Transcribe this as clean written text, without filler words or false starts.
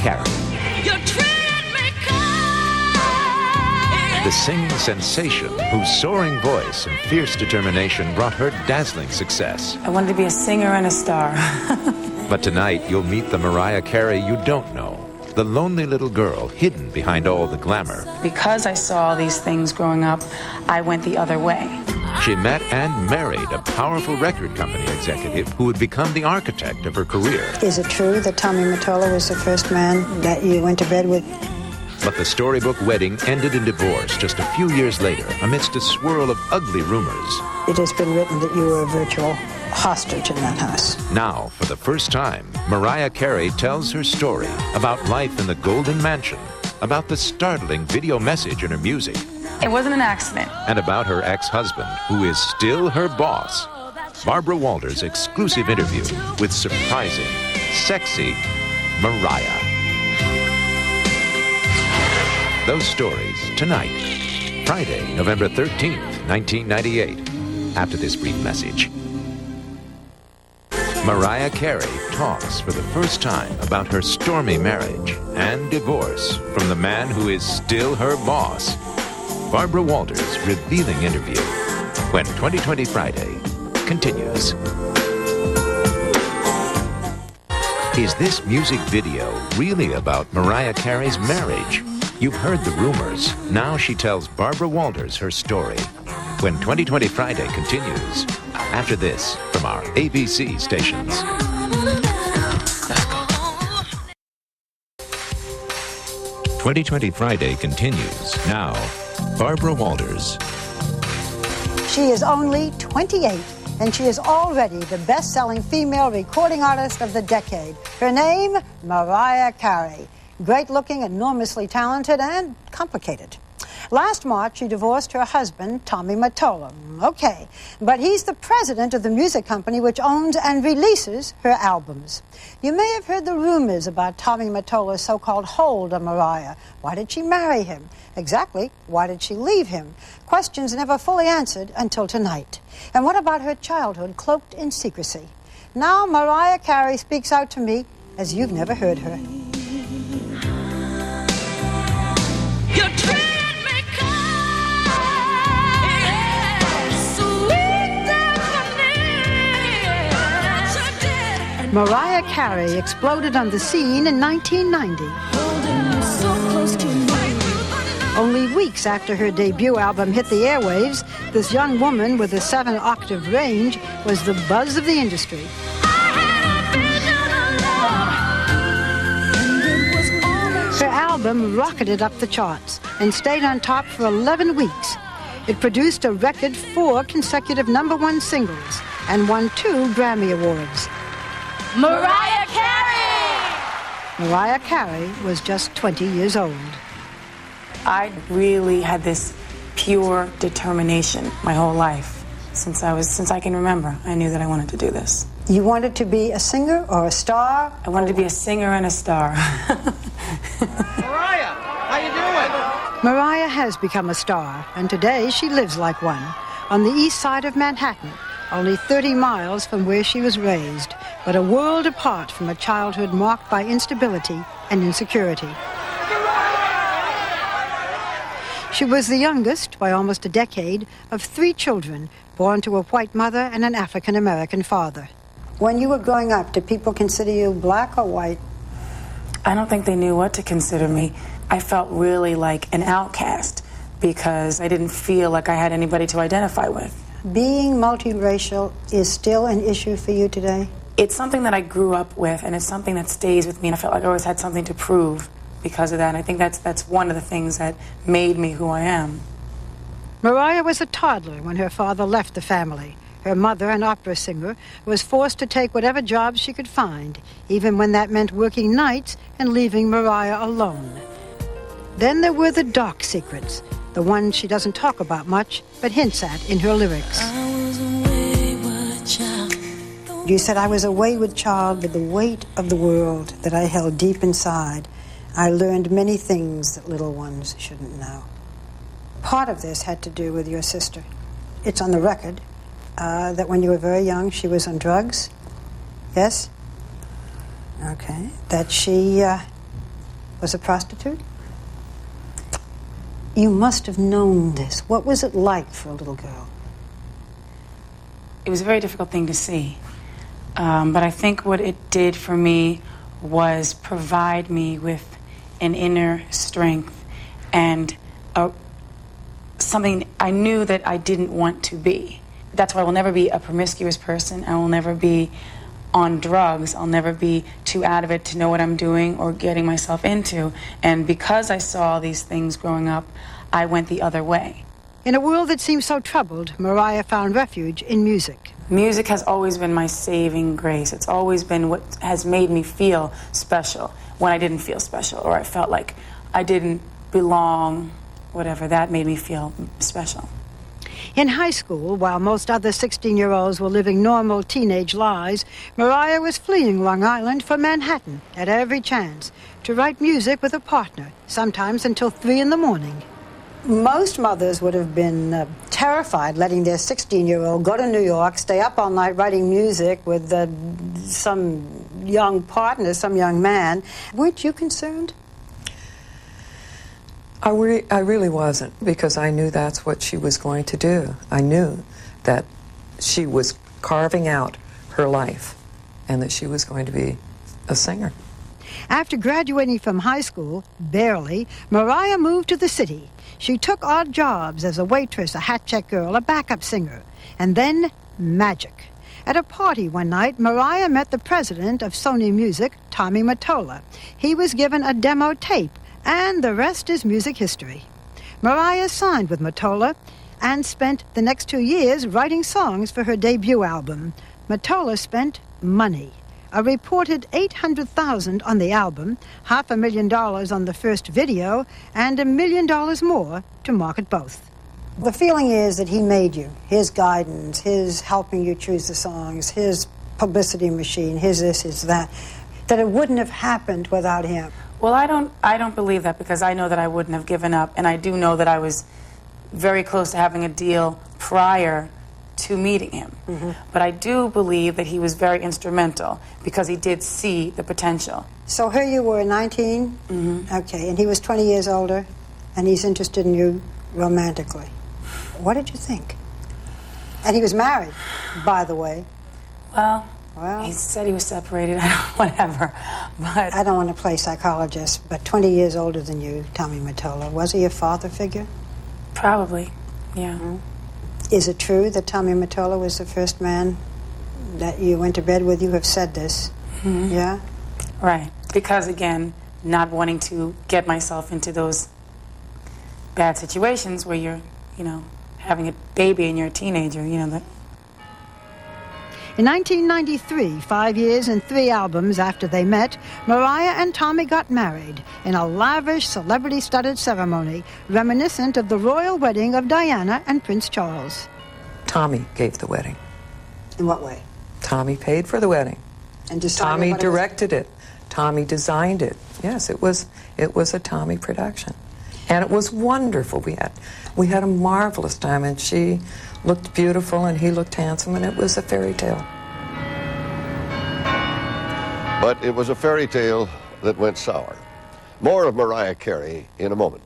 Carey. The singing sensation whose soaring voice and fierce determination brought her dazzling success. I wanted to be a singer and a star. But tonight, you'll meet the Mariah Carey you don't know. The lonely little girl hidden behind all the glamour. Because I saw these things growing up, I went the other way. She met and married a powerful record company executive who would become the architect of her career. Is it true that Tommy Mottola was the first man that you went to bed with? But the storybook wedding ended in divorce just a few years later amidst a swirl of ugly rumors. It has been written that you were a virtual hostage in that house. Now, for the first time, Mariah Carey tells her story about life in the Golden Mansion, about the startling video message in her music. It wasn't an accident. And about her ex-husband, who is still her boss. Barbara Walters' exclusive interview with surprising, sexy Mariah. Those stories tonight, Friday, November 13th, 1998. After this brief message. Mariah Carey talks for the first time about her stormy marriage and divorce from the man who is still her boss. Barbara Walters' revealing interview when 2020 Friday continues. Is this music video really about Mariah Carey's marriage? You've heard the rumors. Now she tells Barbara Walters her story when 2020 Friday continues. After this, from our ABC stations. "2020 Friday continues. Now, Barbara Walters. She is only 28, and she is already the best-selling female recording artist of the decade. Her name, Mariah Carey. Great-looking, enormously talented, and complicated. Last March, she divorced her husband, Tommy Mottola. Okay, but he's the president of the music company which owns and releases her albums. You may have heard the rumors about Tommy Mottola's so-called hold on Mariah. Why did she marry him? Exactly, why did she leave him? Questions never fully answered until tonight. And what about her childhood cloaked in secrecy? Now Mariah Carey speaks out to me as you've never heard her. Mariah Carey exploded on the scene in 1990. Only weeks after her debut album hit the airwaves, this young woman with a 7-octave range was the buzz of the industry. Her album rocketed up the charts and stayed on top for 11 weeks. It produced a record 4 consecutive #1 singles and won 2 Grammy Awards. Mariah Carey! Mariah Carey was just 20 years old. I really had this pure determination my whole life. Since I can remember, I knew that I wanted to do this. You wanted to be a singer or a star? I wanted to be a singer and a star. Mariah, how you doing? Mariah has become a star, and today she lives like one on the east side of Manhattan, only 30 miles from where she was raised, but a world apart from a childhood marked by instability and insecurity. She was the youngest, by almost a decade, of 3 children born to a white mother and an African-American father. When you were growing up, did people consider you black or white? I don't think they knew what to consider me. I felt really like an outcast because I didn't feel like I had anybody to identify with. Being multiracial is still an issue for you today? It's something that I grew up with, and it's something that stays with me, and I felt like I always had something to prove because of that. And I think that's one of the things that made me who I am. Mariah was a toddler when her father left the family. Her mother, an opera singer, was forced to take whatever jobs she could find, even when that meant working nights and leaving Mariah alone. Then there were the dark secrets, the ones she doesn't talk about much, but hints at in her lyrics. You said, I was a wayward child with the weight of the world that I held deep inside. I learned many things that little ones shouldn't know. Part of this had to do with your sister. It's on the record that when you were very young, she was on drugs. Yes? Okay. That she was a prostitute? You must have known this. What was it like for a little girl? It was a very difficult thing to see. But I think what it did for me was provide me with an inner strength and something I knew that I didn't want to be. That's why I will never be a promiscuous person. I will never be on drugs. I'll never be too out of it to know what I'm doing or getting myself into. And because I saw these things growing up, I went the other way. In a world that seemed so troubled, Mariah found refuge in music. Music has always been my saving grace. It's always been what has made me feel special when I didn't feel special, or I felt like I didn't belong, whatever. That made me feel special. In high school, while most other 16-year-olds were living normal teenage lives, Mariah was fleeing Long Island for Manhattan at every chance to write music with a partner, sometimes until 3 in the morning. Most mothers would have been terrified letting their 16-year-old go to New York, stay up all night writing music with some young partner, some young man. Weren't you concerned? I really wasn't, because I knew that's what she was going to do. I knew that she was carving out her life and that she was going to be a singer. After graduating from high school, barely, Mariah moved to the city. She took odd jobs as a waitress, a hat-check girl, a backup singer, and then magic. At a party one night, Mariah met the president of Sony Music, Tommy Mottola. He was given a demo tape, and the rest is music history. Mariah signed with Mottola and spent the next 2 years writing songs for her debut album. Mottola spent money. A reported $800,000 on the album, $500,000 on the first video, and $1 million more to market both. The feeling is that he made you, his guidance, his helping you choose the songs, his publicity machine, his this, his that it wouldn't have happened without him. Well, I don't believe that, because I know that I wouldn't have given up, and I do know that I was very close to having a deal prior to meeting him. Mm-hmm. But I do believe that he was very instrumental, because he did see the potential. So here you were, 19? Mm-hmm. Okay, and he was 20 years older, and he's interested in you romantically. What did you think? And he was married, by the way. Well, he said he was separated, whatever. But I don't want to play psychologist, but 20 years older than you, Tommy Mottola. Was he a father figure? Probably, yeah. Mm-hmm. Is it true that Tommy Mottola was the first man that you went to bed with? You have said this. Mm-hmm. Yeah? Right. Because, again, not wanting to get myself into those bad situations where you're, having a baby and you're a teenager, that. In 1993, 5 years and 3 albums after they met, Mariah and Tommy got married in a lavish, celebrity-studded ceremony reminiscent of the royal wedding of Diana and Prince Charles. Tommy gave the wedding. In what way? Tommy paid for the wedding. And Tommy directed it. Tommy designed it. Yes, it was a Tommy production. And it was wonderful. We had a marvelous time, and she looked beautiful and he looked handsome, and it was a fairy tale. But it was a fairy tale that went sour. More of Mariah Carey in a moment.